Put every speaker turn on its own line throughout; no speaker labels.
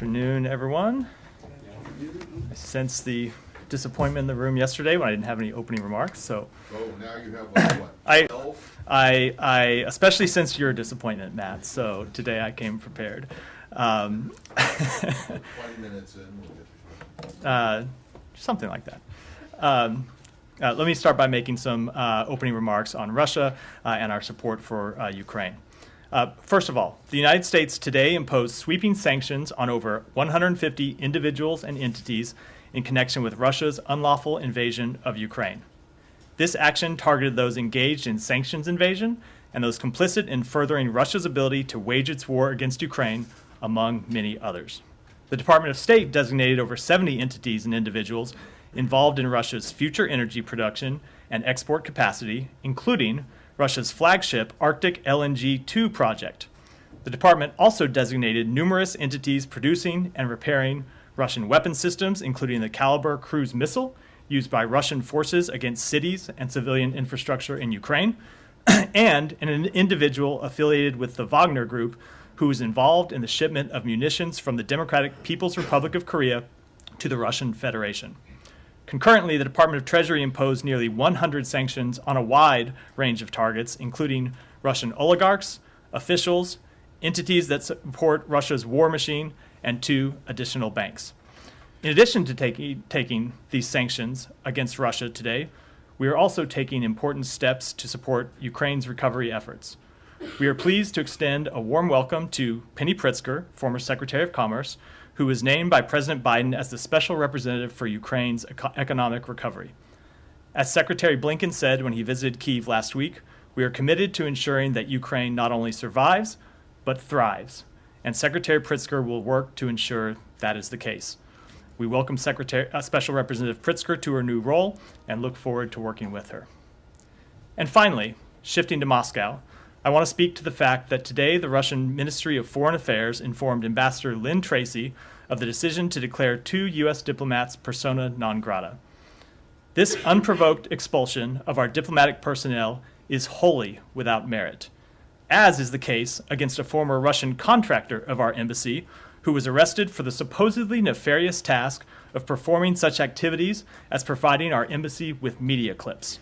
Afternoon, everyone. I sense the disappointment in the room yesterday when I didn't have any opening remarks. So,
now you have what? 12?
I especially sense your disappointment, Matt. So today I came prepared.
20 minutes in, we'll get
Something like that. Let me start by making some opening remarks on Russia and our support for Ukraine. First of all, the United States today imposed sweeping sanctions on over 150 individuals and entities in connection with Russia's unlawful invasion of Ukraine. This action targeted those engaged in sanctions invasion and those complicit in furthering Russia's ability to wage its war against Ukraine, among many others. The Department of State designated over 70 entities and individuals involved in Russia's future energy production and export capacity, including Russia's flagship Arctic LNG 2 project. The department also designated numerous entities producing and repairing Russian weapon systems, including the Kalibr cruise missile used by Russian forces against cities and civilian infrastructure in Ukraine, and an individual affiliated with the Wagner Group who was involved in the shipment of munitions from the Democratic People's Republic of Korea to the Russian Federation. Concurrently, the Department of Treasury imposed nearly 100 sanctions on a wide range of targets, including Russian oligarchs, officials, entities that support Russia's war machine, and 2 additional banks. In addition to taking these sanctions against Russia today, we are also taking important steps to support Ukraine's recovery efforts. We are pleased to extend a warm welcome to Penny Pritzker, former Secretary of Commerce, who was named by President Biden as the special representative for Ukraine's economic recovery. As Secretary Blinken said when he visited Kyiv last week, we are committed to ensuring that Ukraine not only survives, but thrives, and Secretary Pritzker will work to ensure that is the case. We welcome Special Representative Pritzker to her new role and look forward to working with her. And finally, shifting to Moscow, I want to speak to the fact that today the Russian Ministry of Foreign Affairs informed Ambassador Lynn Tracy of the decision to declare 2 U.S. diplomats persona non grata. This unprovoked expulsion of our diplomatic personnel is wholly without merit, as is the case against a former Russian contractor of our embassy who was arrested for the supposedly nefarious task of performing such activities as providing our embassy with media clips.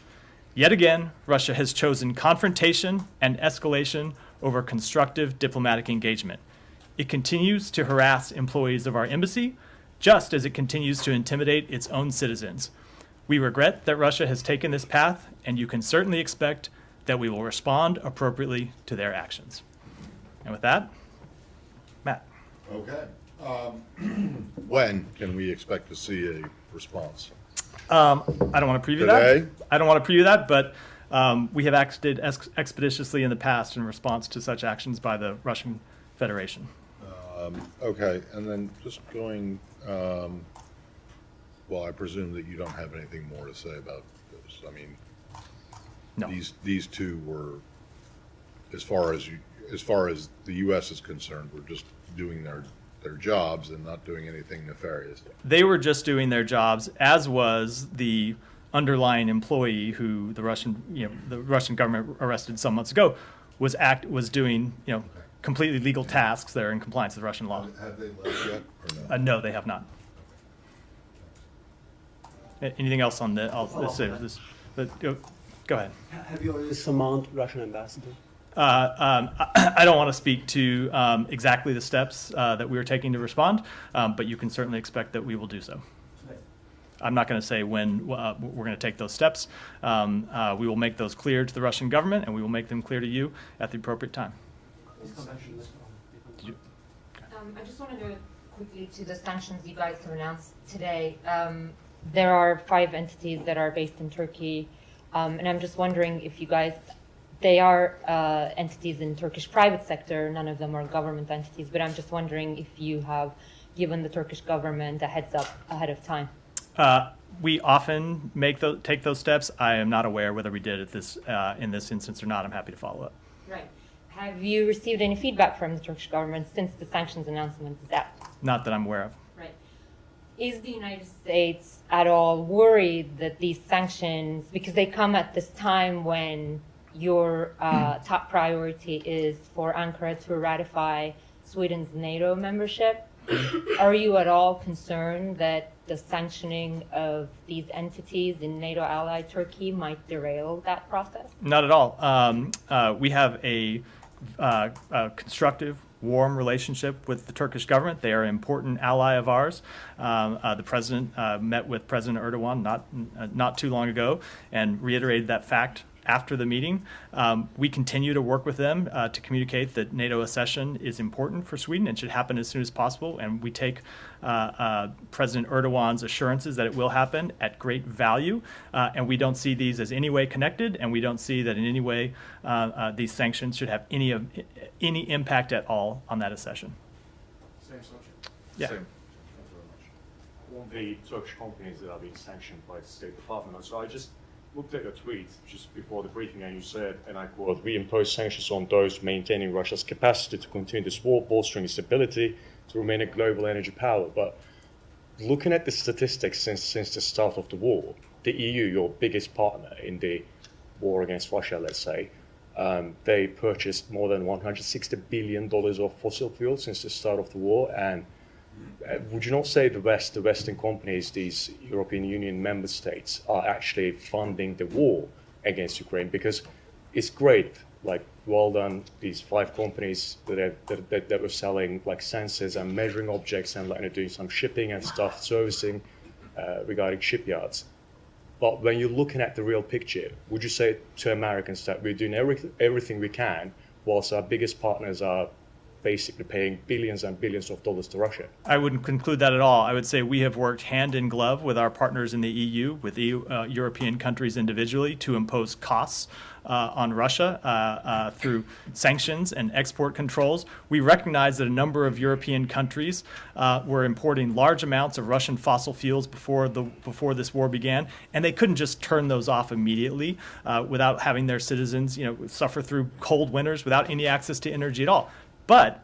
Yet again, Russia has chosen confrontation and escalation over constructive diplomatic engagement. It continues to harass employees of our embassy, just as it continues to intimidate its own citizens. We regret that Russia has taken this path, and you can certainly expect that we will respond appropriately to their actions. And with that, Matt.
Okay. When can we expect to see a response?
I don't want to preview
Today?
that. I don't want to preview that, but we have acted expeditiously in the past in response to such actions by the Russian Federation.
Okay, and then just going, well, I presume that you don't have anything more to say about this. I mean,
No.
these 2 were, as far as the U.S. is concerned, were just doing their jobs and not doing anything nefarious.
They were just doing their jobs, as was the underlying employee who the Russian government arrested some months ago was doing, completely legal tasks that are in compliance with Russian law.
Have they left yet or no?
No, they have not. Anything else on that? Go ahead.
Have you already summoned Russian ambassador?
I don't want to speak to exactly the steps that we are taking to respond, but you can certainly expect that we will do so. I'm not going to say when we're going to take those steps. We will make those clear to the Russian government, and we will make them clear to you at the appropriate time.
I just want to go quickly to the sanctions you guys have announced today. There are 5 entities that are based in Turkey, and I'm just wondering if you guys, they are entities in Turkish private sector, none of them are government entities, but I'm just wondering if you have given the Turkish government a heads up ahead of time.
We often take those steps. I am not aware whether we did it in this instance or not. I'm happy to follow up.
Right. Have you received any feedback from the Turkish government since the sanctions announcement is out?
Not that I'm aware of.
Right. Is the United States at all worried that these sanctions, because they come at this time when your top priority is for Ankara to ratify Sweden's NATO membership, Are you at all concerned that the sanctioning of these entities in NATO ally Turkey might derail that process?
Not at all. We have a constructive, warm relationship with the Turkish government. They are an important ally of ours. The president met with President Erdogan not too long ago and reiterated that fact after the meeting. We continue to work with them to communicate that NATO accession is important for Sweden and should happen as soon as possible. And we take President Erdogan's assurances that it will happen at great value. And we don't see these as any way connected, and we don't see that in any way these sanctions should have any impact at all on that accession.
Same subject.
Yeah.
Same.
Thank you very much. On the Turkish companies that are being sanctioned by the State Department, so I just looked at your tweet just before the briefing, and you said, and I quote, "We impose sanctions on those maintaining Russia's capacity to continue this war, bolstering its ability to remain a global energy power." But looking at the statistics since the start of the war, the EU, your biggest partner in the war against Russia, let's say, they purchased more than $160 billion of fossil fuel since the start of the war. And would you not say the Western companies, these European Union member states, are actually funding the war against Ukraine? Because it's great, like, well done, these 5 companies that were selling like sensors and measuring objects and like doing some shipping and stuff, servicing regarding shipyards. But when you're looking at the real picture, would you say to Americans that we're doing everything we can whilst our biggest partners are basically paying billions and billions of dollars to Russia?
I wouldn't conclude that at all. I would say we have worked hand in glove with our partners in the EU, with European countries individually, to impose costs on Russia through sanctions and export controls. We recognize that a number of European countries were importing large amounts of Russian fossil fuels before this war began, and they couldn't just turn those off immediately without having their citizens, suffer through cold winters without any access to energy at all. But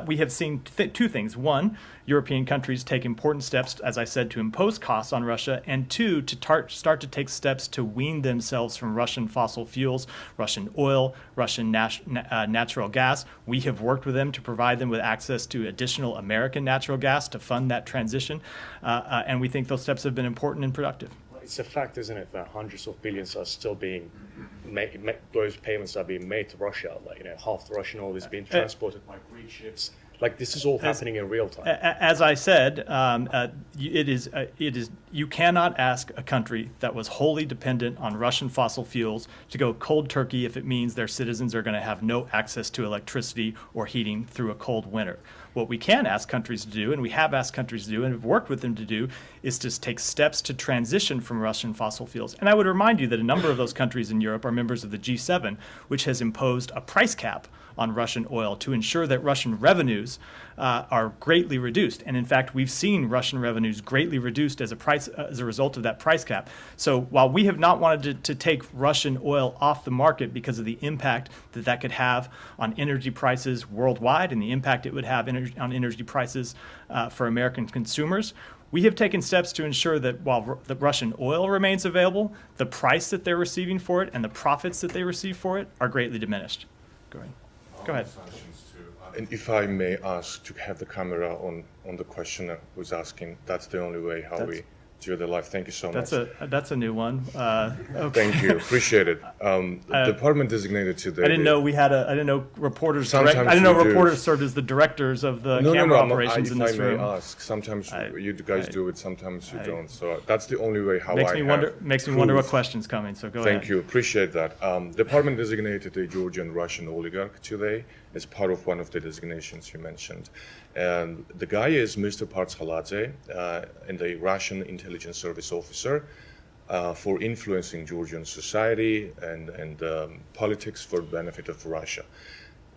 we have seen 2 things. 1, European countries take important steps, as I said, to impose costs on Russia, and 2, to start to take steps to wean themselves from Russian fossil fuels, Russian oil, Russian natural gas. We have worked with them to provide them with access to additional American natural gas to fund that transition, and we think those steps have been important and productive.
It's a fact, isn't it, that hundreds of billions are still being those payments are being made to Russia. Like, half the Russian oil is being transported by Greek ships. Like, this is all happening in real time.
As I said, you cannot ask a country that was wholly dependent on Russian fossil fuels to go cold turkey if it means their citizens are going to have no access to electricity or heating through a cold winter. What we can ask countries to do, and we have asked countries to do and have worked with them to do, is to take steps to transition from Russian fossil fuels. And I would remind you that a number of those countries in Europe are members of the G7, which has imposed a price cap on Russian oil to ensure that Russian revenues are greatly reduced. And in fact, we've seen Russian revenues greatly reduced as a result of that price cap. So while we have not wanted to take Russian oil off the market because of the impact that could have on energy prices worldwide and the impact it would have on energy prices for American consumers, we have taken steps to ensure that while the Russian oil remains available, the price that they're receiving for it and the profits that they receive for it are greatly diminished. Go ahead.
And if I may ask to have the camera on the questioner who's asking, that's the only way how we do the live. Thank you so much.
That's a new one. Okay.
Thank you. Appreciate it. Department designated today.
I didn't know reporters.
Sometimes
I didn't know
we do.
reporters served as the directors of the camera operations in this room.
If I may ask, sometimes you guys do it, sometimes you don't. So that's the only way how
Makes me wonder what question's coming. So go ahead.
Thank you. Appreciate that. Department designated a Georgian Russian oligarch today as part of one of the designations you mentioned. And the guy is Mr. Partshaladze, and a Russian intelligence service officer for influencing Georgian society and politics for the benefit of Russia.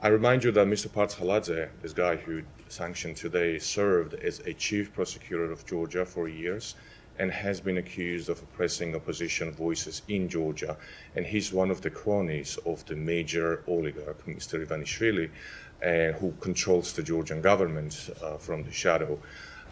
I remind you that Mr. Partshaladze, this guy who sanctioned today, served as a chief prosecutor of Georgia for years and has been accused of oppressing opposition voices in Georgia. And he's one of the cronies of the major oligarch, Mr. Ivanishvili, who controls the Georgian government from the shadow.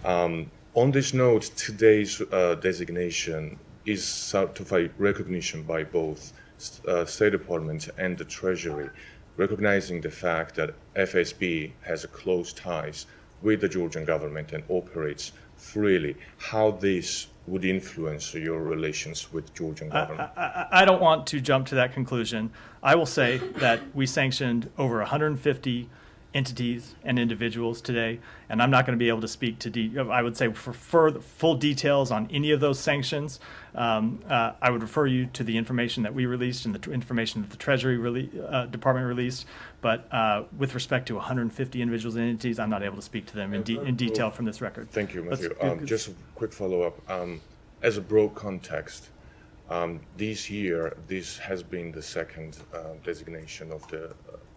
On this note, today's designation is certified recognition by both State Department and the Treasury, recognizing the fact that FSB has close ties with the Georgian government and operates freely, how this would influence your relations with Georgian government?
I don't want to jump to that conclusion. I will say that we sanctioned over 150 entities and individuals today, and I'm not going to be able to speak to, I would say, for full details on any of those sanctions. I would refer you to the information that we released and the information that the Treasury Department released. But with respect to 150 individuals and entities, I'm not able to speak to them in detail from this record.
Thank you, Matthew. Just a quick follow-up. As a broad context, this year, this has been the second designation of the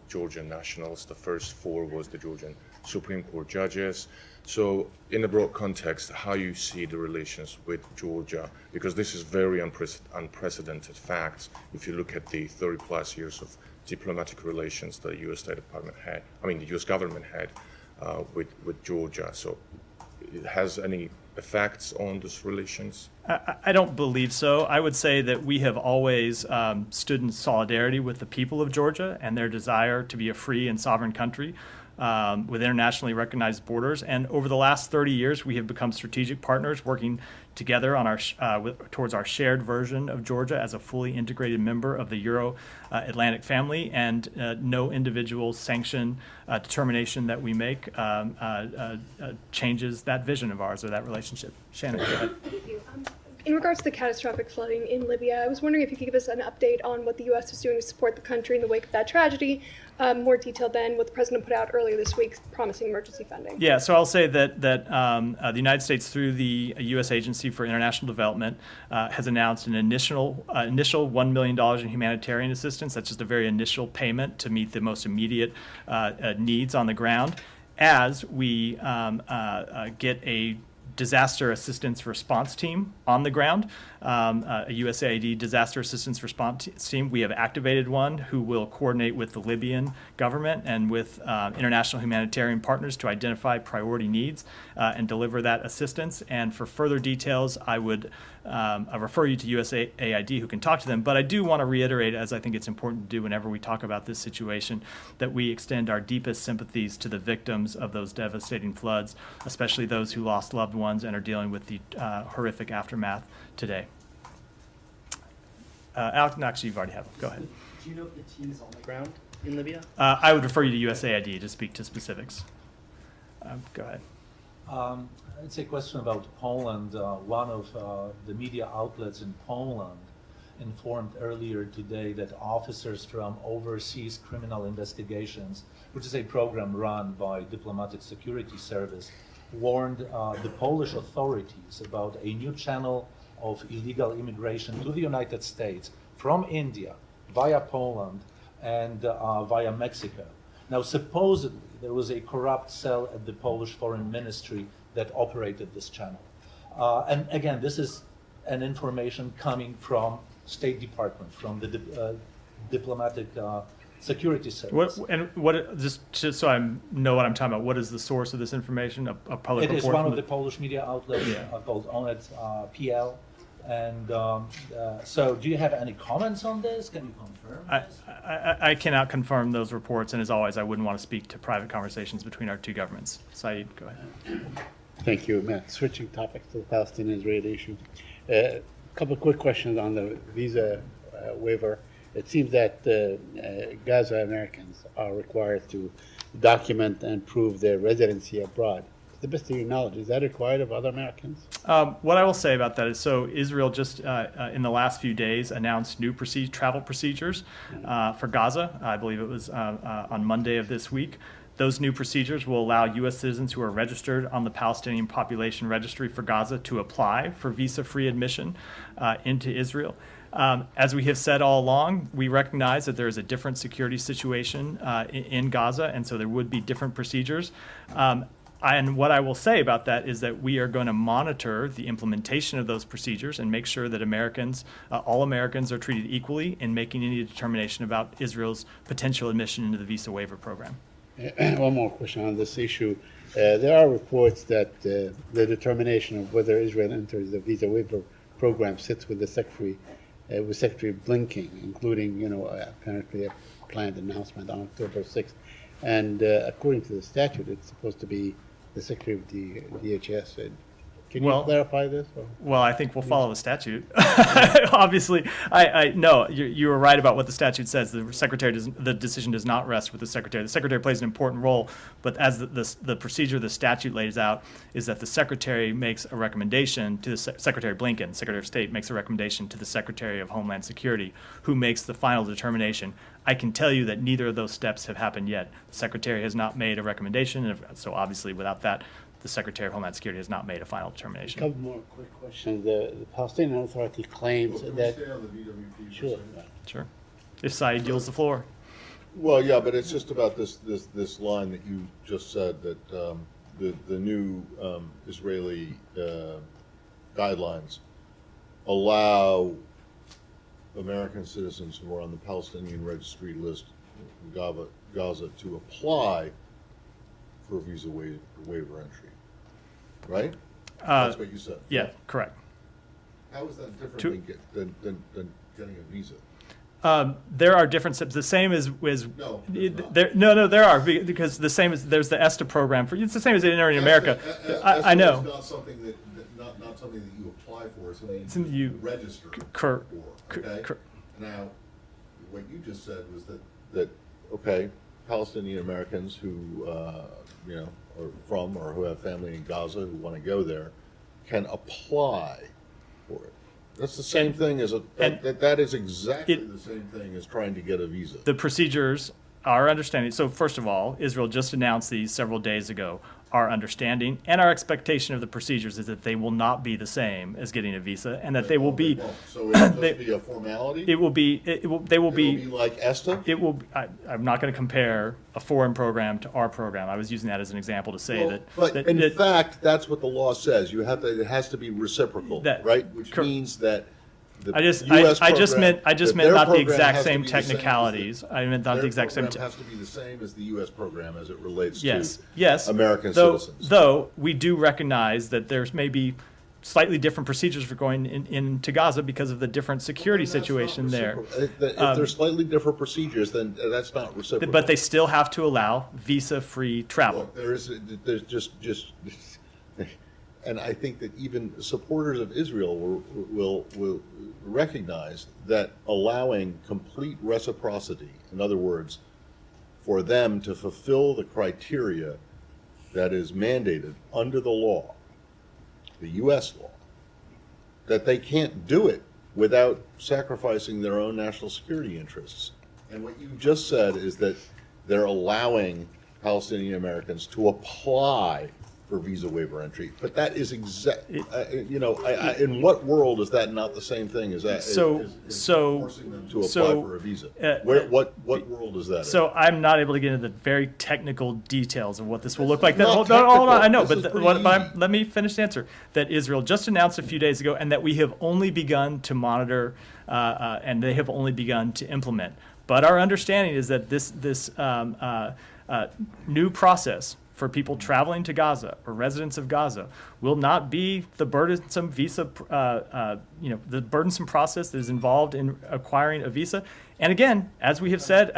Georgian nationals. The first 4 was the Georgian Supreme Court judges. So in a broad context, how you see the relations with Georgia, because this is very unprecedented facts if you look at the 30 plus years of diplomatic relations the U.S. State Department had, the U.S. government had with Georgia. So it has any effects on these relations?
I don't believe so. I would say that we have always stood in solidarity with the people of Georgia and their desire to be a free and sovereign country with internationally recognized borders. And over the last 30 years, we have become strategic partners working together on towards our shared version of Georgia as a fully integrated member of the Euro-Atlantic family, and no individual sanction determination that we make changes that vision of ours or that relationship. Shannon, go ahead.
Thank you. In regards to the catastrophic flooding in Libya, I was wondering if you could give us an update on what the U.S. is doing to support the country in the wake of that tragedy, more detailed than what the president put out earlier this week, promising emergency funding.
Yeah, so I'll say that the United States, through the U.S. Agency for International Development, has announced an initial $1 million in humanitarian assistance. That's just a very initial payment to meet the most immediate needs on the ground. As we get a disaster assistance response team on the ground, a USAID disaster assistance response team. We have activated one who will coordinate with the Libyan government and with international humanitarian partners to identify priority needs and deliver that assistance. And for further details, I would refer you to USAID, who can talk to them. But I do want to reiterate, as I think it's important to do whenever we talk about this situation, that we extend our deepest sympathies to the victims of those devastating floods, especially those who lost loved ones and are dealing with the horrific aftermath today. Alex, actually, you've already had one. Go ahead.
Do you know if the team is on the ground in Libya?
I would refer you to USAID to speak to specifics. Go ahead.
It's a question about Poland. One of the media outlets in Poland informed earlier today that officers from Overseas Criminal Investigations, which is a program run by Diplomatic Security Service, warned the Polish authorities about a new channel of illegal immigration to the United States from India via Poland and via Mexico. Now, supposedly, there was a corrupt cell at the Polish Foreign Ministry that operated this channel. And again, this is an information coming from State Department, from the Diplomatic Security Service.
Just so I know what I'm talking about, what is the source of this information? A public report?
It is one of the Polish media outlets called Onet PL. And so do you have any comments on this? Can you confirm this?
I cannot confirm those reports, and as always, I wouldn't want to speak to private conversations between our two governments. Saeed, go ahead.
Thank you, Matt. Switching topics to the Palestinian-Israeli issue. A couple of quick questions on the visa waiver. It seems that Gaza Americans are required to document and prove their residency abroad. To the best of your knowledge, is that required of other Americans?
What I will say about that is, so Israel just in the last few days announced new travel procedures for Gaza. I believe it was on Monday of this week. Those new procedures will allow U.S. citizens who are registered on the Palestinian Population Registry for Gaza to apply for visa-free admission into Israel. As we have said all along, we recognize that there is a different security situation in Gaza, and so there would be different procedures. And what I will say about that is that we are going to monitor the implementation of those procedures and make sure that all Americans are treated equally in making any determination about Israel's potential admission into the visa waiver program.
One more question on this issue. There are reports that the determination of whether Israel enters the visa waiver program sits with the Secretary Blinken, including, apparently a planned announcement on October 6th. And according to the statute, it's supposed to be the Secretary of the DHS said. Can
Well-
you clarify this? Or?
Well, I think we'll follow the statute. Obviously, no, you were right about what the statute says. The decision does not rest with the secretary. The secretary plays an important role, but as the procedure the statute lays out is that the secretary makes a recommendation to the Secretary Blinken, Secretary of State, makes a recommendation to the Secretary of Homeland Security, who makes the final determination. I can tell you that neither of those steps have happened yet. The secretary has not made a recommendation, and so obviously without that, the Secretary of Homeland Security has not made a final
A
determination.
couple more quick questions. The Palestinian Authority claims that. Sure.
Sure. If Saeed yields the floor.
Well, yeah, but it's just about this line that you just said, that the new Israeli guidelines allow American citizens who are on the Palestinian registry list in Gaza to apply for a visa waiver entry, right? That's what you said.
Yeah, correct.
How is that different than getting a visa?
There are different steps. The same as
No,
there are, because the same as there's the ESTA program for it's the same as entering America. I know.
It's not something that not something that you apply for. It's something
Something you
register
cor-
for. Okay.
cor-
Now, what you just said was that okay, Palestinian Americans who are from or who have family in Gaza who want to go there can apply for it. That's the same thing as that is exactly the same thing as trying to get a visa.
The procedures, our understanding. So first of all, Israel just announced these several days ago. Our understanding and our expectation of the procedures is that they will not be the same as getting a visa, and that they will be.
So it'll just be a formality.
It will be. They will be
like ESTA.
It will. I'm not going to compare a foreign program to our program. I was using that as an example to say
But
that.
in fact, that's what the law says. It has to be reciprocal, right? Which means that the
I just
US
meant
that
not
their
the
program
exact
has to
same
be the same as
technicalities. I meant not the exact same.
Their program has to be the same as the U.S. program as it relates
Yes,
to
yes.
American citizens.
Though we do recognize that there's maybe slightly different procedures for going into Gaza because of the different security situation there.
If there's slightly different procedures, then that's not reciprocal.
But they still have to allow visa-free travel.
Look, there's just, and I think that even supporters of Israel will recognize that allowing complete reciprocity, in other words, for them to fulfill the criteria that is mandated under the law, the U.S. law, that they can't do it without sacrificing their own national security interests. And what you just said is that they're allowing Palestinian Americans to apply for visa waiver entry, but that is in what world is that not the same thing as that? Is forcing them to apply for a visa. What world is that?
So I'm not able to get into the very technical details of what this will look like.
not
Hold on, I know,
technical. This is
but
pretty
let me finish the answer. That Israel just announced a few days ago, and that we have only begun to monitor, and they have only begun to implement. But our understanding is that this new process for people traveling to Gaza or residents of Gaza will not be the burdensome visa, the burdensome process that is involved in acquiring a visa. And again, as we have said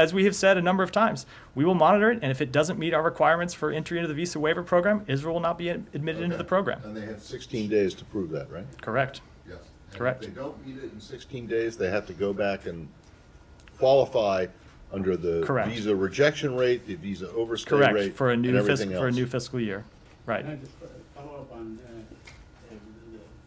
a number of times, we will monitor it. And if it doesn't meet our requirements for entry into the visa waiver program, Israel will not be admitted into the program.
And they have 16 days to prove that, right?
Correct.
Yes. And
Correct.
If they don't meet it in 16 days, they have to go back and qualify under the
Correct.
visa rejection rate, the visa overstay
Correct.
rate,
For a
and
new
everything else.
for a new fiscal year. Right.
Can I just follow up on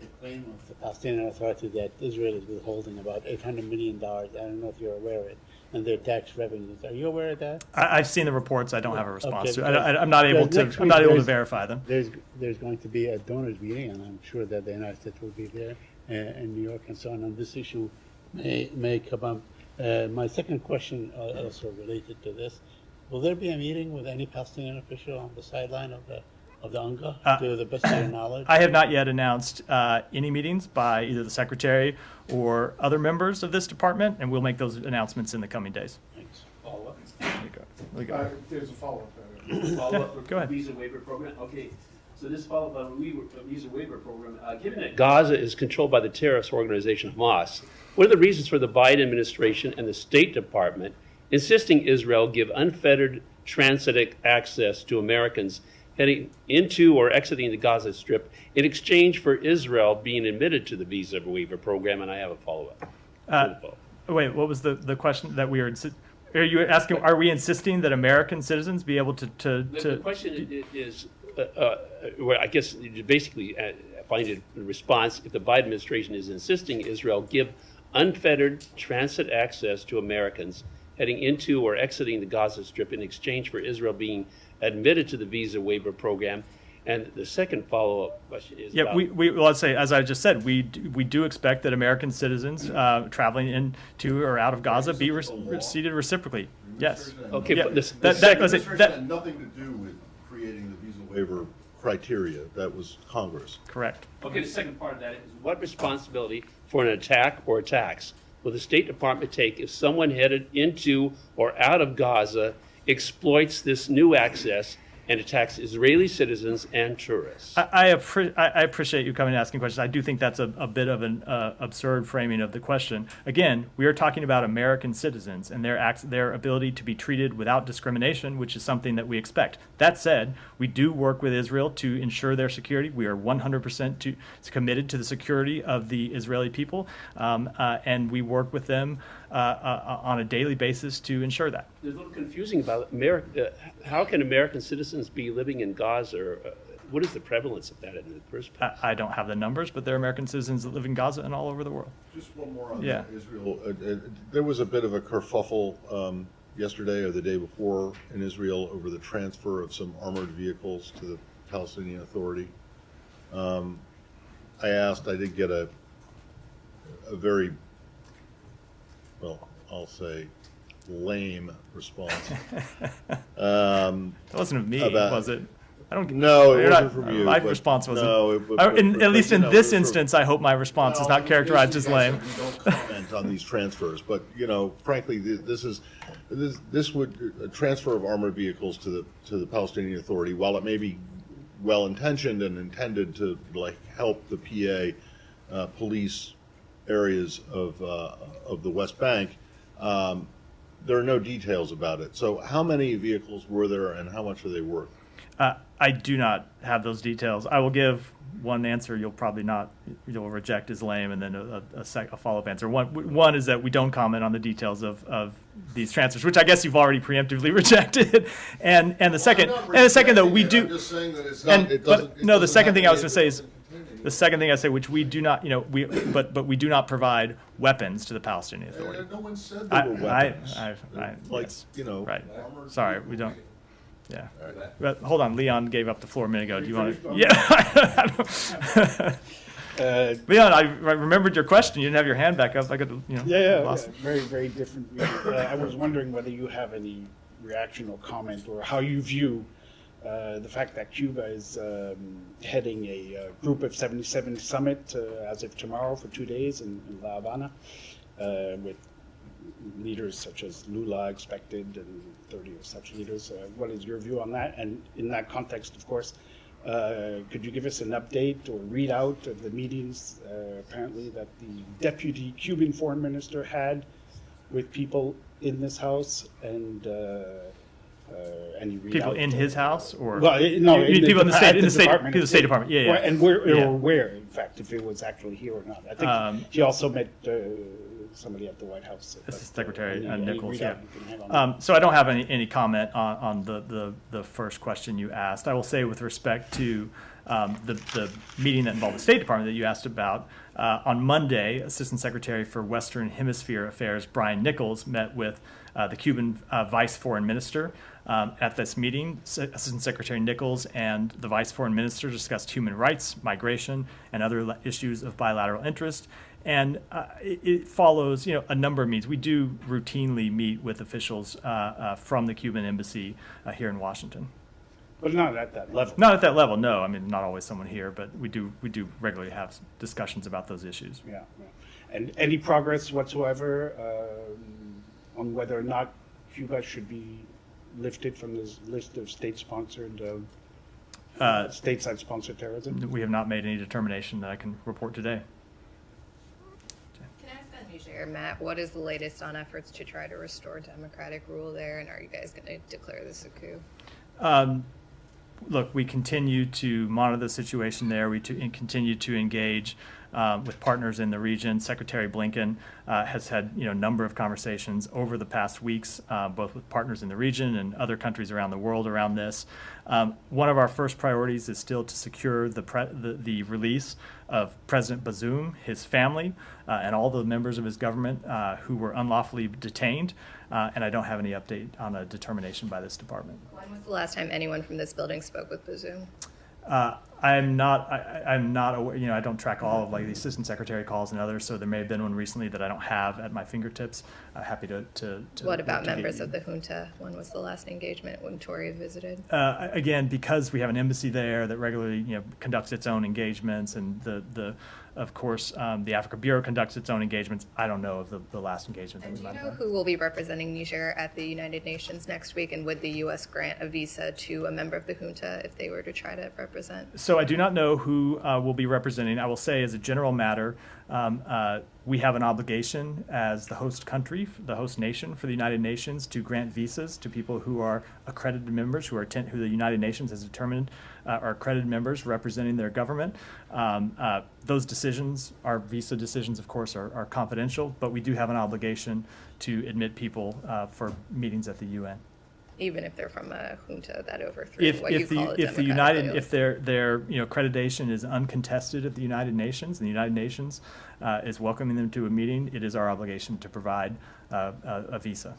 the claim of the Palestinian Authority that Israel is withholding about $800 million? I don't know if you're aware of it, and their tax revenues. Are you aware of that?
I've seen the reports. I don't have a response
Okay,
to it. I'm not able
because
to. I'm not able to
there's-
verify them.
There's going to be a donors meeting, and I'm sure that the United States will be there in New York and so on this issue may come up. My second question also related to this. Will there be a meeting with any Palestinian official on the sideline of the UNGA, to the best of your knowledge?
I have not yet announced any meetings by either the secretary or other members of this department, and we'll make those announcements in the coming days.
Thanks.
Follow-up.
There you go.
There's a follow-up.
Yeah, go ahead.
Visa waiver program. Okay, so this follow-up on visa waiver program. Given that Gaza is controlled by the terrorist organization Hamas, what are the reasons for the Biden administration and the State Department insisting Israel give unfettered transitic access to Americans heading into or exiting the Gaza Strip in exchange for Israel being admitted to the visa waiver program? And I have a follow-up.
Wait, what was the question that we were? Are you asking? Are we insisting that American citizens be able to?
The question is, well, I guess you basically find a response if the Biden administration is insisting Israel give unfettered transit access to Americans heading into or exiting the Gaza Strip in exchange for Israel being admitted to the visa waiver program. And the second follow-up question is
well, let's say, as I just said, we do expect that American citizens traveling into or out of Gaza be received reciprocally. Yes.
Okay,
yeah.
but
that
had nothing to do with creating the visa waiver criteria. That was Congress.
Correct.
Okay, the second part of that is what responsibility for an attack or attacks will the State Department take if someone headed into or out of Gaza exploits this new access and attacks Israeli citizens and tourists?
I appreciate you coming and asking questions. I do think that's a bit of an absurd framing of the question. Again, we are talking about American citizens and their ability to be treated without discrimination, which is something that we expect. That said, we do work with Israel to ensure their security. We are 100% committed to the security of the Israeli people, and we work with them on a daily basis to ensure that.
There's a little confusing about America. How can American citizens be living in Gaza? What is the prevalence of that in the first place?
I don't have the numbers, but there are American citizens that live in Gaza and all over the world.
Just one more on
Israel.
There was a bit of a kerfuffle yesterday or the day before in Israel over the transfer of some armored vehicles to the Palestinian Authority. I did get a very, well, I'll say, lame response.
That wasn't of me, was it? I don't.
No, it wasn't from you.
My response wasn't.
No,
at least in this instance, I hope my response is not characterized as lame.
We don't comment on these transfers, but frankly, this would a transfer of armored vehicles to the Palestinian Authority, while it may be well intentioned and intended to help the PA police areas of the West Bank. There are no details about it. So how many vehicles were there and how much are they worth?
I do not have those details. I will give one answer you'll probably not, you'll reject as lame, and then a follow-up answer. One is that we don't comment on the details of these transfers, which I guess you've already preemptively rejected. And the second, though, we do.
I'm just saying that it's not.
The second thing I was going to say is, the second thing I say, which we do not, but we do not provide weapons to the Palestinian Authority.
No one said there were weapons.
Yes. Right.
armored
Sorry, we don't. Yeah. But hold on, Leon gave up the floor a minute ago. Do you want to? Yeah. Leon, I remembered your question. You didn't have your hand back up. I could, lost it.
Very, very different. I was wondering whether you have any reaction or comment, or how you view the fact that Cuba is heading a Group of 77 summit as of tomorrow for 2 days in La Habana, with leaders such as Lula expected and 30 of such leaders. What is your view on that? And in that context, of course, could you give us an update or readout of the meetings apparently that the deputy Cuban foreign minister had with people in this house, and any readout?
People in his house, or
no,
people in the State
Department.
The State Department, yeah.
And where, in fact, if it was actually here or not. I think he also met somebody at the White House.
Assistant Secretary Nichols. Yeah.
On
so I don't have any comment on the first question you asked. I will say, with respect to the meeting that involved the State Department that you asked about, on Monday, Assistant Secretary for Western Hemisphere Affairs Brian Nichols met with the Cuban Vice Foreign Minister. At this meeting, Assistant Secretary Nichols and the Vice Foreign Minister discussed human rights, migration, and other issues of bilateral interest. And it follows, a number of meetings. We do routinely meet with officials from the Cuban embassy here in Washington.
But not at that level.
Not at that level, no. I mean, not always someone here, but we do regularly have discussions about those issues.
Yeah. And any progress whatsoever on whether or not Cuba should be lifted from this list of state-sponsored, stateside-sponsored terrorism?
We have not made any determination that I can report today.
Can I ask on Niger, Matt, what is the latest on efforts to try to restore democratic rule there, and are you guys going to declare this a coup?
look, we continue to monitor the situation there. We continue to engage with partners in the region. Secretary Blinken has had a number of conversations over the past weeks, both with partners in the region and other countries around the world around this. One of our first priorities is still to secure the release of President Bazoum, his family, and all the members of his government who were unlawfully detained. And I don't have any update on a determination by this department.
When was the last time anyone from this building spoke with Bazoum?
I'm not aware, I don't track all of the assistant secretary calls and others, so there may have been one recently that I don't have at my fingertips. Happy to
What about
to
members
get
of the junta? When was the last engagement when Tory visited?
Again, because we have an embassy there that regularly, conducts its own engagements, and of course, the Africa Bureau conducts its own engagements. I don't know of the last engagement that
And
we
do you
might
know
have.
who will be representing Niger at the United Nations next week? And would the U.S. grant a visa to a member of the junta if they were to try to represent?
So I do not know who will be representing. I will say, as a general matter, we have an obligation as the host country, the host nation for the United Nations, to grant visas to people who are accredited members, who the United Nations has determined are accredited members representing their government. Those decisions, our visa decisions, of course, are confidential, but we do have an obligation to admit people for meetings at the UN.
Even if they're from a junta that overthrew what you call a
if the
democratic
United
oath.
if their accreditation is uncontested at the United Nations, and the United Nations is welcoming them to a meeting, it is our obligation to provide a visa.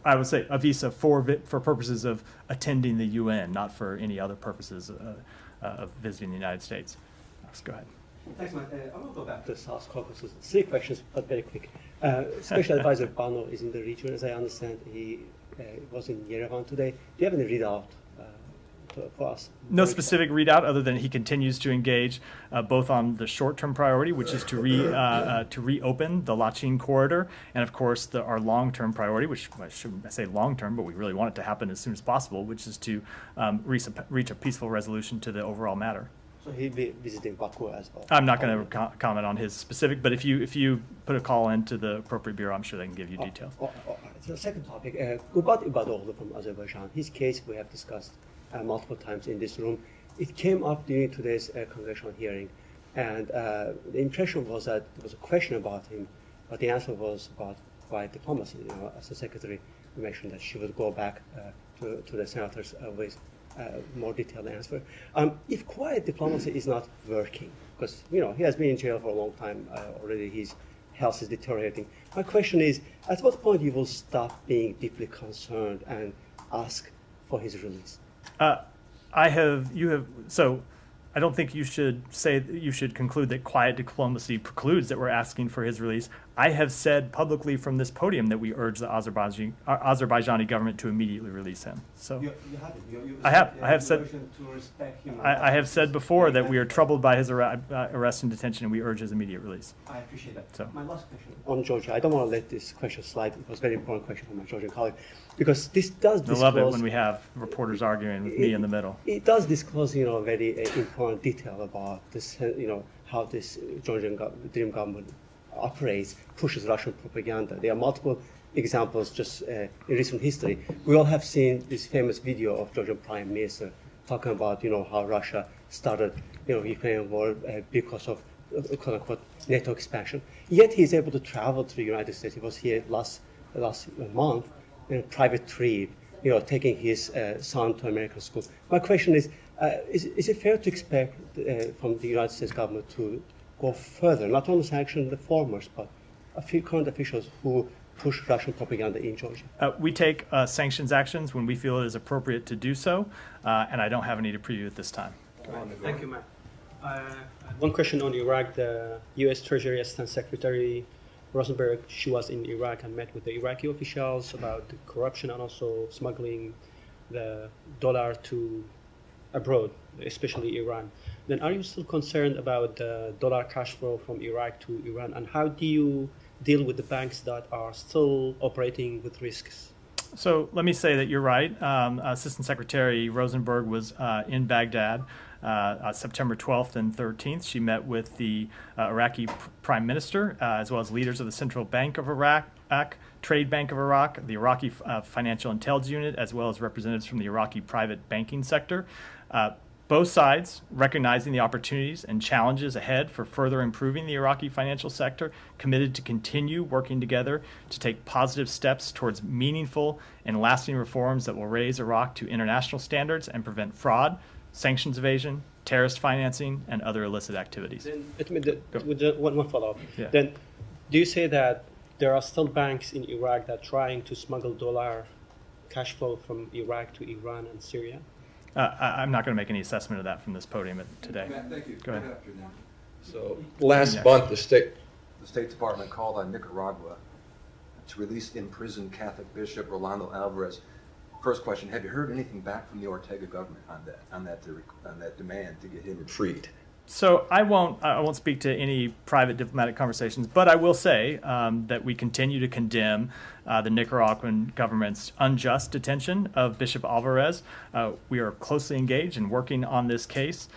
I would say a visa for purposes of attending the UN, not for any other purposes of visiting the United States. Let's go ahead.
Thanks, Matt. I want to go back to the South Caucasus. 3 questions, but very quick. Special Advisor Bano is in the region, as I understand. He was in Yerevan today. Do you have any readout for us?
No specific readout other than he continues to engage both on the short-term priority, which is to reopen the Lachin corridor, and of course our long-term priority, which I shouldn't say long-term, but we really want it to happen as soon as possible, which is to reach a peaceful resolution to the overall matter.
So he'll be visiting Baku as well.
I'm not going to comment on his specific, but if you put a call into the appropriate bureau, I'm sure they can give you details.
So the second topic, Gubat Ibadoglu from Azerbaijan. His case we have discussed multiple times in this room. It came up during today's congressional hearing, and the impression was that there was a question about him, but the answer was about quiet diplomacy. As the secretary mentioned that she would go back to the senators with more detailed answer. If quiet diplomacy is not working, because he has been in jail for a long time already, his health is deteriorating. My question is, at what point you will stop being deeply concerned and ask for his release?
So I don't think you should conclude that quiet diplomacy precludes that we're asking for his release. I have said publicly from this podium that we urge the Azerbaijani government to immediately release him. So
You haven't.
I have said.
To respect him.
I have said before that we are troubled by his arrest and detention, and we urge his immediate release.
I appreciate that.
So.
My last question on Georgia. I don't want to let this question slide. It was a very important question from my Georgian colleague, because this does disclose.
I love it when we have reporters arguing with me in the middle.
It does disclose, a very important detail about this, how this Georgian Dream government operates, pushes Russian propaganda. There are multiple examples just in recent history. We all have seen this famous video of Georgian Prime Minister talking about, how Russia started, Ukrainian war because of quote-unquote NATO expansion. Yet he is able to travel to the United States. He was here last month in a private trip, taking his son to American school. My question is it fair to expect from the United States government to go further, not only sanction the formers, but a few current officials who push Russian propaganda in Georgia?
We take sanctions actions when we feel it is appropriate to do so, and I don't have any to preview at this time.
Thank you, Matt. One question on Iraq. The U.S. Treasury Assistant Secretary Rosenberg, she was in Iraq and met with the Iraqi officials about the corruption and also smuggling the dollar to abroad, especially Iran. Then are you still concerned about the dollar cash flow from Iraq to Iran, and how do you deal with the banks that are still operating with risks?
So let me say that you're right. Assistant Secretary Rosenberg was in Baghdad September 12th and 13th. She met with the Iraqi Prime Minister as well as leaders of the Central Bank of Iraq Trade Bank of Iraq, the Iraqi Financial Intelligence Unit, as well as representatives from the Iraqi private banking sector. Both sides, recognizing the opportunities and challenges ahead for further improving the Iraqi financial sector, committed to continue working together to take positive steps towards meaningful and lasting reforms that will raise Iraq to international standards and prevent fraud, sanctions evasion, terrorist financing, and other illicit activities.
One follow-up.
Yeah.
Then, do you say that there are still banks in Iraq that are trying to smuggle dollar cash flow from Iraq to Iran and Syria?
I'm not going to make any assessment of that from this podium today.
Matt, thank you.
Go ahead.
So last month, the State Department called on Nicaragua to release imprisoned Catholic Bishop Rolando Alvarez. First question: have you heard anything back from the Ortega government on that demand to get him freed?
So I won't speak to any private diplomatic conversations, but I will say that we continue to condemn the Nicaraguan government's unjust detention of Bishop Alvarez. We are closely engaged in working on this case.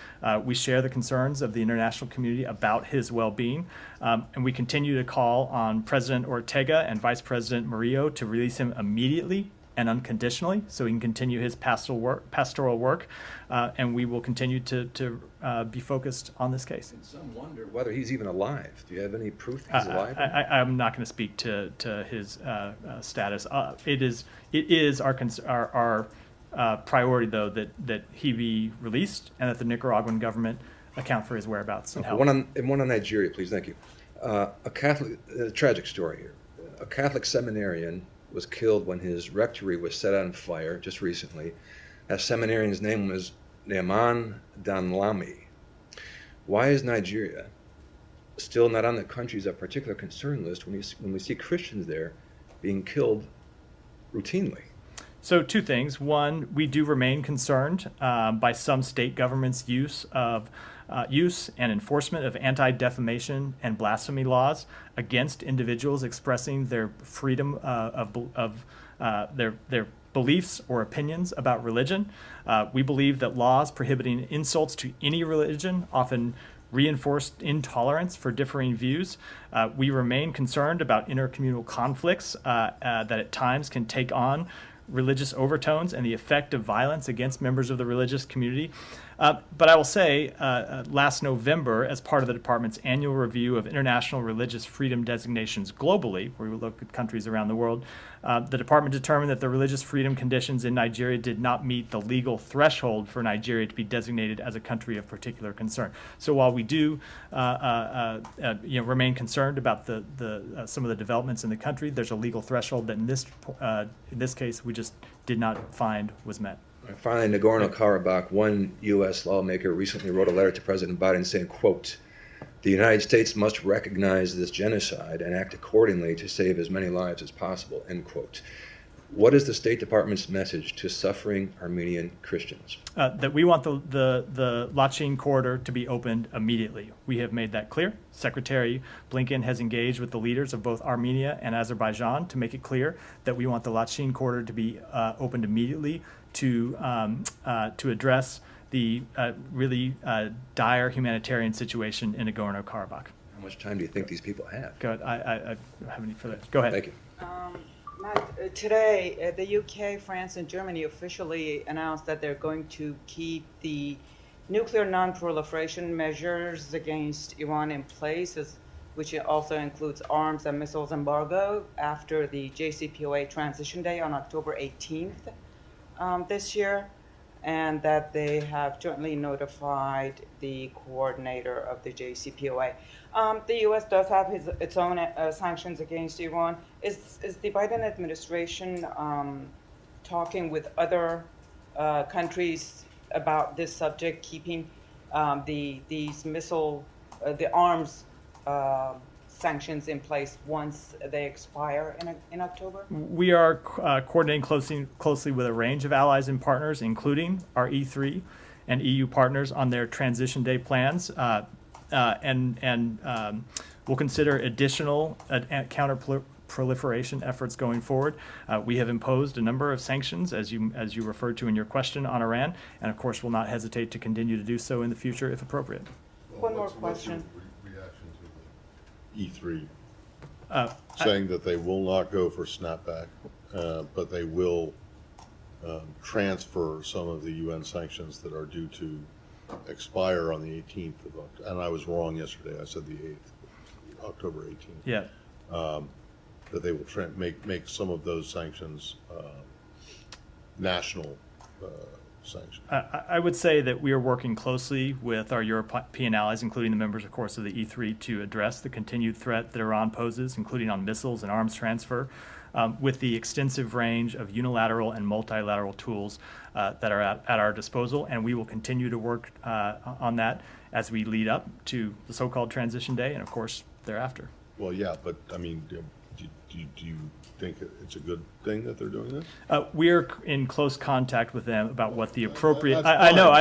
We share the concerns of the international community about his well-being, and we continue to call on President Ortega and Vice President Murillo to release him immediately and unconditionally, so he can continue his pastoral work, and we will continue to be focused on this case.
And some wonder whether he's even alive. Do you have any proof he's alive?
I'm not going to speak to his status. It is our priority, though, that he be released and that the Nicaraguan government account for his whereabouts and health.
One on Nigeria, please. Thank you. A tragic story here. A Catholic seminarian was killed when his rectory was set on fire just recently. That seminarian's name was Naaman Danlami. Why is Nigeria still not on the countries of particular concern list when we see Christians there being killed routinely?
So two things. One, we do remain concerned by some state governments' use and enforcement of anti-defamation and blasphemy laws against individuals expressing their freedom of their beliefs or opinions about religion. We believe that laws prohibiting insults to any religion often reinforce intolerance for differing views. We remain concerned about intercommunal conflicts that at times can take on religious overtones and the effect of violence against members of the religious community. But I will say, last November, as part of the department's annual review of international religious freedom designations globally, where we look at countries around the world, the department determined that the religious freedom conditions in Nigeria did not meet the legal threshold for Nigeria to be designated as a country of particular concern. So while we do remain concerned about some of the developments in the country, there's a legal threshold that in this case we just did not find was met.
Finally, Nagorno-Karabakh, one U.S. lawmaker recently wrote a letter to President Biden saying, quote, "The United States must recognize this genocide and act accordingly to save as many lives as possible," end quote. What is the State Department's message to suffering Armenian Christians?
That we want the Lachin corridor to be opened immediately. We have made that clear. Secretary Blinken has engaged with the leaders of both Armenia and Azerbaijan to make it clear that we want the Lachin corridor to be opened immediately to address the really dire humanitarian situation in Nagorno-Karabakh.
How much time do you think these people have?
Go ahead. I don't have any further. Go ahead.
Thank you.
Matt, today, the UK, France, and Germany officially announced that they're going to keep the nuclear non-proliferation measures against Iran in place, which also includes arms and missiles embargo, after the JCPOA transition day on October 18th this year, and that they have jointly notified the coordinator of the JCPOA. The U.S. does have its own sanctions against Iran. Is the Biden administration talking with other countries about this subject, keeping these the arms sanctions in place once they expire in October?
We are coordinating closely with a range of allies and partners, including our E3 and EU partners, on their transition day plans. And we'll consider additional counter-proliferation efforts going forward. We have imposed a number of sanctions, as you referred to in your question, on Iran, and of course will not hesitate to continue to do so in the future if appropriate.
One more question.
Reaction to the E3 saying that they will not go for snapback, but they will transfer some of the UN sanctions that are due to expire on the 18th of October. And I was wrong yesterday. I said the 8th, October 18th.
Yeah.
That they will make some of those sanctions national sanctions.
I would say that we are working closely with our European allies, including the members, of course, of the E3, to address the continued threat that Iran poses, including on missiles and arms transfer, with the extensive range of unilateral and multilateral tools that are at our disposal. And we will continue to work on that as we lead up to the so-called transition day and, of course, thereafter.
Well, yeah, but I mean, do you think it's a good thing that they're doing this?
We're in close contact with them about what the appropriate.
That's
I know.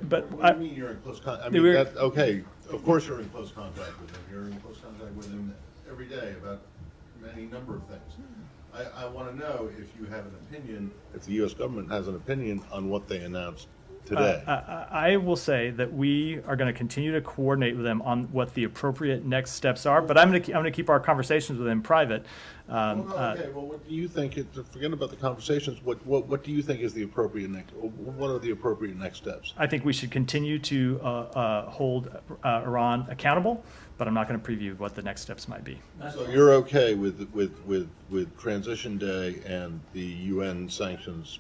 but what do you mean you're in close contact? I mean, okay. Of course, you're in close contact with them. You're in close contact with them every day about any number of things. I want to know if you have an opinion, if the U.S. government has an opinion on what they announced today.
I will say that we are going to continue to coordinate with them on what the appropriate next steps are, but I'm going to keep our conversations with them private.
Okay. Well, what do you think? Forget about the conversations. What do you think is the appropriate next? What are the appropriate next steps?
I think we should continue to hold Iran accountable, but I'm not going to preview what the next steps might be.
So you're okay with Transition Day and the UN sanctions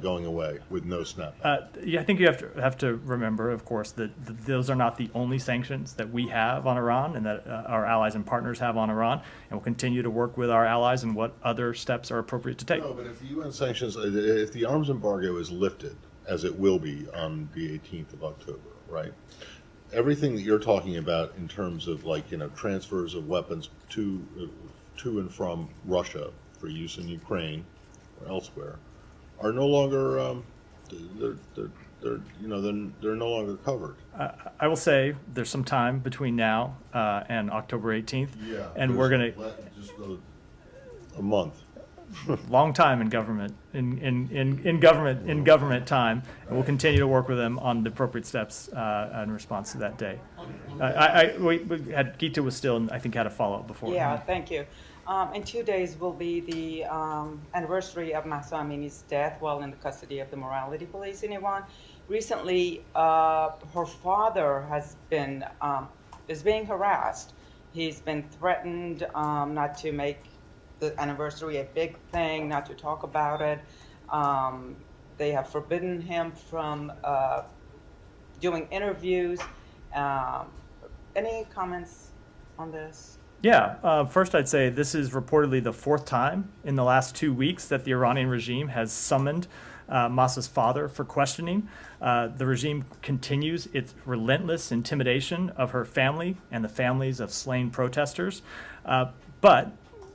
going away with no snapback?
Yeah, I think you have to remember, of course, that those are not the only sanctions that we have on Iran and that our allies and partners have on Iran, and we'll continue to work with our allies and what other steps are appropriate to take.
No, but if the UN sanctions, if the arms embargo is lifted, as it will be on the 18th of October, right? Everything that you're talking about in terms of transfers of weapons to and from Russia for use in Ukraine or elsewhere are no longer they're no longer covered.
I will say there's some time between now and October 18th,
Yeah,
and we're going
just a month.
Long time in government, in government time, and we'll continue to work with them on the appropriate steps in response to that day. We had Gita was still, I think, had a follow up before.
Yeah, thank you. In 2 days will be the anniversary of Mahsa Amini's death while in the custody of the morality police in Iran. Recently, her father is being harassed. He's been threatened not to make the anniversary a big thing, not to talk about it. They have forbidden him from doing interviews. Any comments on this?
Yeah, first I'd say this is reportedly the fourth time in the last 2 weeks that the Iranian regime has summoned Mahsa's father for questioning. The regime continues its relentless intimidation of her family and the families of slain protesters. But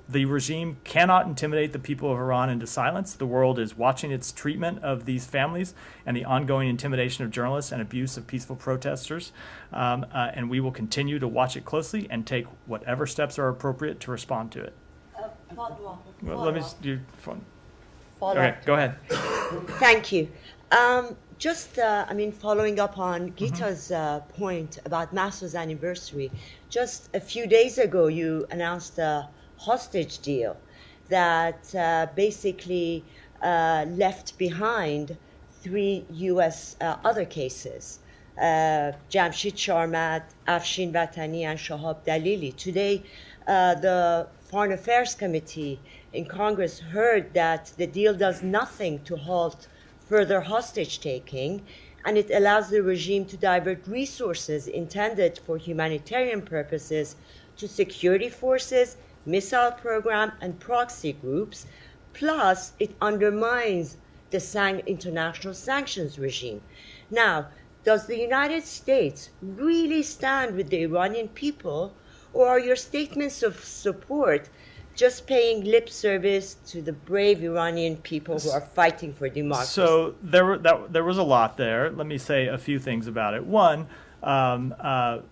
the regime cannot intimidate the people of Iran into silence. The world is watching its treatment of these families and the ongoing intimidation of journalists and abuse of peaceful protesters. And we will continue to watch it closely and take whatever steps are appropriate to respond to it. Let me do fun. Okay, go ahead.
Thank you. Following up on Gita's point about Mahsa's anniversary, just a few days ago you announced a hostage deal that basically left behind 3 U.S. Other cases, Jamshid Sharmat, Afshin Vatani, and Shahab Dalili. Today, the Foreign Affairs Committee in Congress heard that the deal does nothing to halt further hostage-taking, and it allows the regime to divert resources intended for humanitarian purposes to security forces, missile program, and proxy groups. Plus, it undermines the international sanctions regime. Now, does the United States really stand with the Iranian people, or are your statements of support just paying lip service to the brave Iranian people who are fighting for democracy?
So there was a lot there. Let me say a few things about it. One, all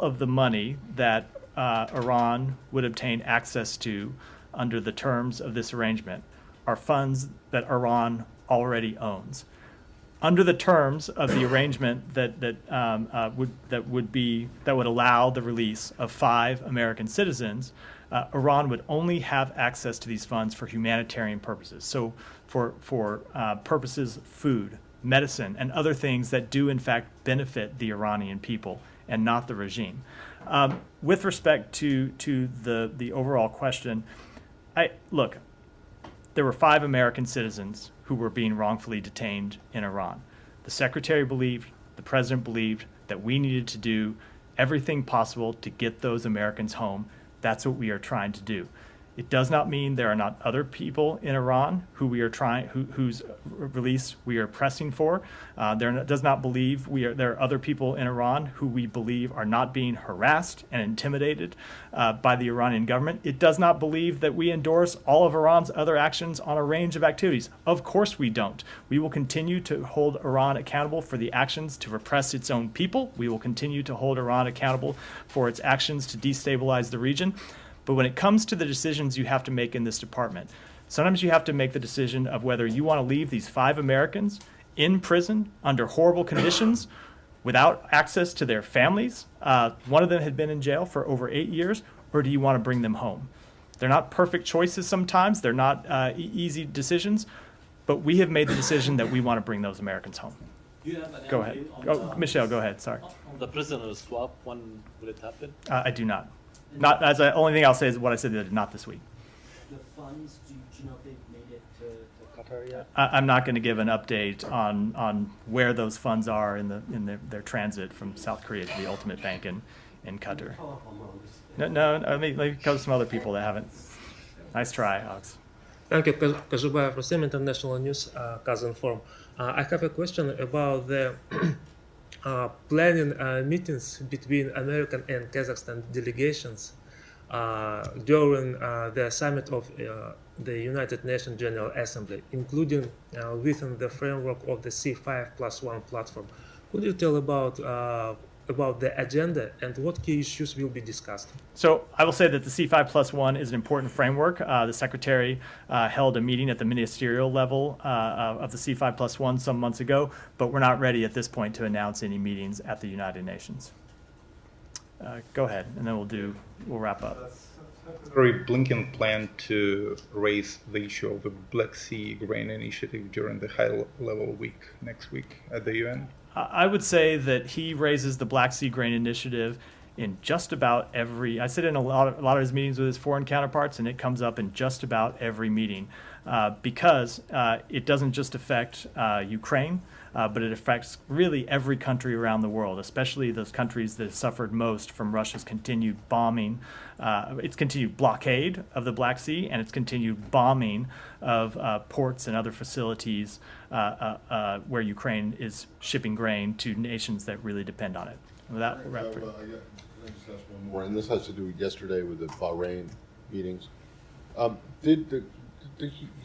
of the money that Iran would obtain access to under the terms of this arrangement are funds that Iran already owns. under the terms of the arrangement that would allow the release of 5 American citizens, Iran would only have access to these funds for humanitarian purposes. So for purposes of food, medicine, and other things that do in fact benefit the Iranian people and not the regime. With respect to the overall question, look, there were 5 American citizens who were being wrongfully detained in Iran. The secretary believed, the president believed that we needed to do everything possible to get those Americans home. That's what we are trying to do. It does not mean there are not other people in Iran who we are whose release we are pressing for. Does not believe there are other people in Iran who we believe are not being harassed and intimidated by the Iranian government. It does not believe that we endorse all of Iran's other actions on a range of activities. Of course we don't. We will continue to hold Iran accountable for the actions to repress its own people. We will continue to hold Iran accountable for its actions to destabilize the region. But when it comes to the decisions you have to make in this department, sometimes you have to make the decision of whether you want to leave these 5 Americans in prison under horrible conditions without access to their families. One of them had been in jail for over 8 years, or do you want to bring them home? They're not perfect choices sometimes. They're not easy decisions, but we have made the decision that we want to bring those Americans home. Go ahead. Michelle, go ahead. Sorry.
On the prisoner swap, when will it happen?
I do not. Not as the only thing I'll say is what I said, not this week.
The funds, do you know if they've made it to Qatar yet?
I'm not going to give an update on where those funds are in their transit from South Korea to the Ultimate Bank in Qatar. No, let me go to some other people that haven't. Nice try, Alex.
Thank you, Kazuba from CM International News, Kazinform. I have a question about the planning meetings between American and Kazakhstan delegations during the summit of the United Nations General Assembly, including within the framework of the C5+1 platform. Could you tell about the agenda and what key issues will be discussed?
So I will say that the C5+1 is an important framework. The Secretary held a meeting at the ministerial level of the C5+1 some months ago, but we're not ready at this point to announce any meetings at the United Nations. Go ahead, and then we'll wrap up.
Secretary Blinken planned to raise the issue of the Black Sea Grain Initiative during the high-level week next week at the UN.
I would say that he raises the Black Sea Grain Initiative in just about every. I sit in a lot of his meetings with his foreign counterparts, and it comes up in just about every meeting because it doesn't just affect Ukraine, but it affects really every country around the world, especially those countries that have suffered most from Russia's continued bombing, its continued blockade of the Black Sea, and its continued bombing of ports and other facilities where Ukraine is shipping grain to nations that really depend on it. With that,
I just ask one more, and this has to do with yesterday with the Bahrain meetings. Did the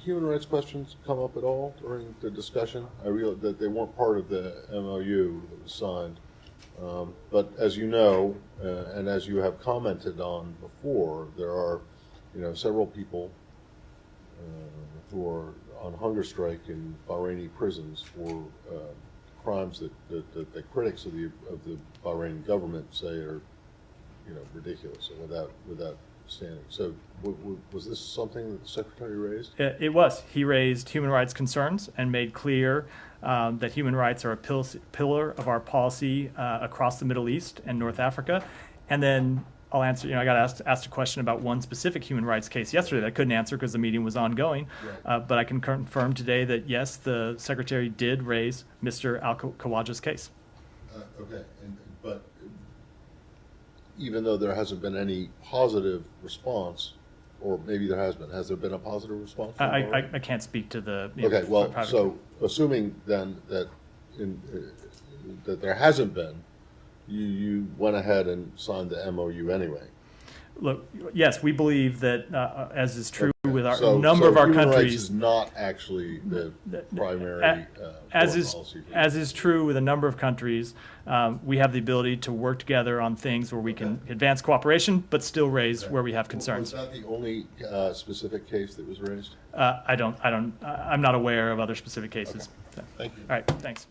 human rights questions come up at all during the discussion? I realized that they weren't part of the MOU that was signed, but as you know, and as you have commented on before, there are, several people who are on hunger strike in Bahraini prisons for crimes that the critics of the Bahraini government say are, ridiculous and without standing. So was this something that the Secretary raised?
It was. He raised human rights concerns and made clear that human rights are a pillar of our policy across the Middle East and North Africa. And then I'll answer, I got asked a question about one specific human rights case yesterday that I couldn't answer because the meeting was ongoing. Right. But I can confirm today that, yes, the Secretary did raise Mr. Al-Khawaja's case.
Okay, but even though there hasn't been any positive response, or maybe there has there been a positive response?
I can't speak to the...
Okay, well, so assuming then that that there hasn't been, you went ahead and signed the MOU anyway.
Look, yes, we believe that, as is true with a number of our
human
countries,
rights is not actually the primary policy.
As is true with a number of countries, we have the ability to work together on things where we can advance cooperation, but still raise where we have concerns.
Was that the only specific case that was raised?
I'm not aware of other specific cases.
Thank you.
All right, thanks.